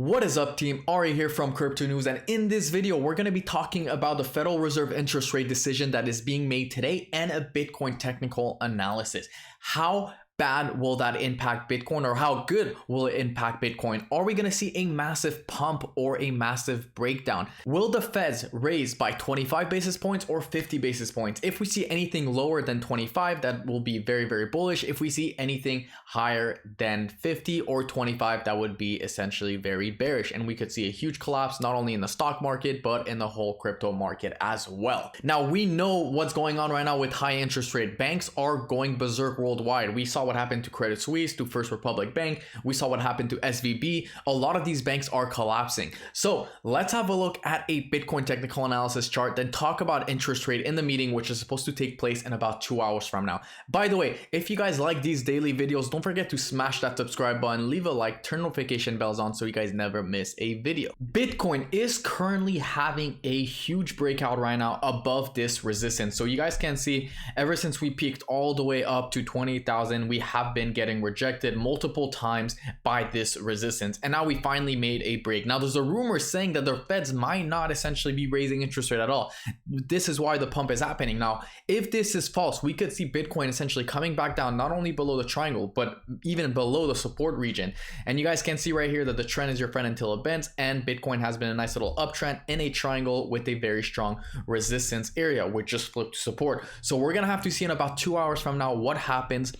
What is up, team? Ari here from Crypto News, and in this video we're going to be talking about the Federal Reserve interest rate decision that is being made today and a Bitcoin technical analysis. How bad will that impact Bitcoin, or how good will it impact Bitcoin? Are we going to see a massive pump or a massive breakdown? Will the Feds raise by 25 basis points or 50 basis points? If we see anything lower than 25, that will be very, very bullish. If we see anything higher than 50 or 25, that would be essentially very bearish, and we could see a huge collapse not only in the stock market but in the whole crypto market as well. Now, we know what's going on right now with high interest rate. Banks are going berserk worldwide. We saw what happened to Credit Suisse, to First Republic Bank. We saw what happened to SVB. A lot of these banks are collapsing. So let's have a look at a Bitcoin technical analysis chart, then talk about interest rate in the meeting, which is supposed to take place in about 2 hours from now. By the way, if you guys like these daily videos, don't forget to smash that subscribe button, leave a like, turn notification bells on so you guys never miss a video. Bitcoin is currently having a huge breakout right now above this resistance. So you guys can see, ever since we peaked all the way up to 28,000, we have been getting rejected multiple times by this resistance, and now we finally made a break. Now there's a rumor saying that the Feds might not essentially be raising interest rate at all. This is why the pump is happening. Now if this is false, we could see Bitcoin essentially coming back down, not only below the triangle but even below the support region. And you guys can see right here that the trend is your friend until it bends, and Bitcoin has been a nice little uptrend in a triangle with a very strong resistance area, which just flipped to support. So we're gonna have to see in about 2 hours from now what happens,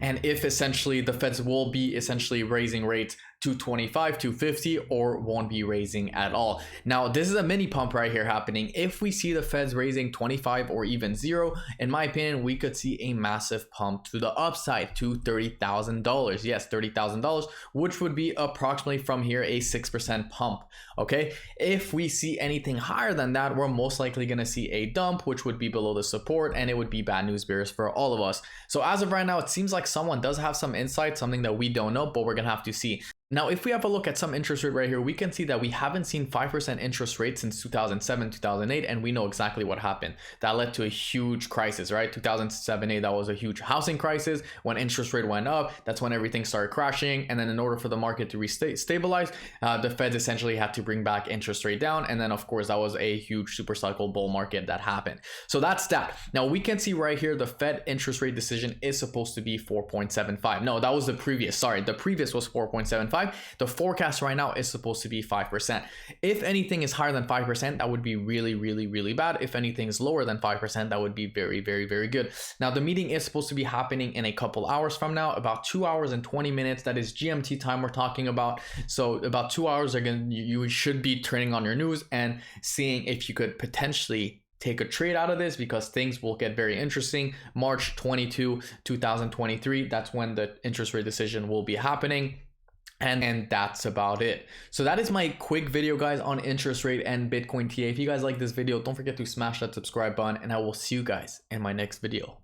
and if essentially the Feds will be essentially raising rates to 25, to 50, or won't be raising at all. Now this is a mini pump right here happening. If we see the Feds raising 25 or even 0, in my opinion, we could see a massive pump to the upside to $30,000. Yes, $30,000, which would be approximately from here a 6% pump. Okay, if we see anything higher than that, we're most likely going to see a dump, which would be below the support, and it would be bad news bears for all of us. So as of right now, it seems like someone does have some insight, something that we don't know, but we're gonna have to see. Now, if we have a look at some interest rate right here, we can see that we haven't seen 5% interest rate since 2007, 2008, and we know exactly what happened. That led to a huge crisis, right? 2007-8, that was a huge housing crisis. When interest rate went up, that's when everything started crashing. And then in order for the market to stabilize, the Feds essentially had to bring back interest rate down. And then of course, that was a huge super cycle bull market that happened. So that's that. Now we can see right here, the Fed interest rate decision is supposed to be 4.75. No, that was the previous, sorry. The previous was 4.75. The forecast right now is supposed to be 5%. If anything is higher than 5%, that would be really, really, really bad. If anything is lower than 5%, that would be very, very, very good. Now the meeting is supposed to be happening in a couple hours from now, about 2 hours and 20 minutes. That is GMT time we're talking about. So about 2 hours, you should be turning on your news and seeing if you could potentially take a trade out of this, because things will get very interesting. March 22, 2023, that's when the interest rate decision will be happening. And that's about it. So that is my quick video, guys, on interest rate and Bitcoin TA. If you guys like this video, don't forget to smash that subscribe button, and I will see you guys in my next video.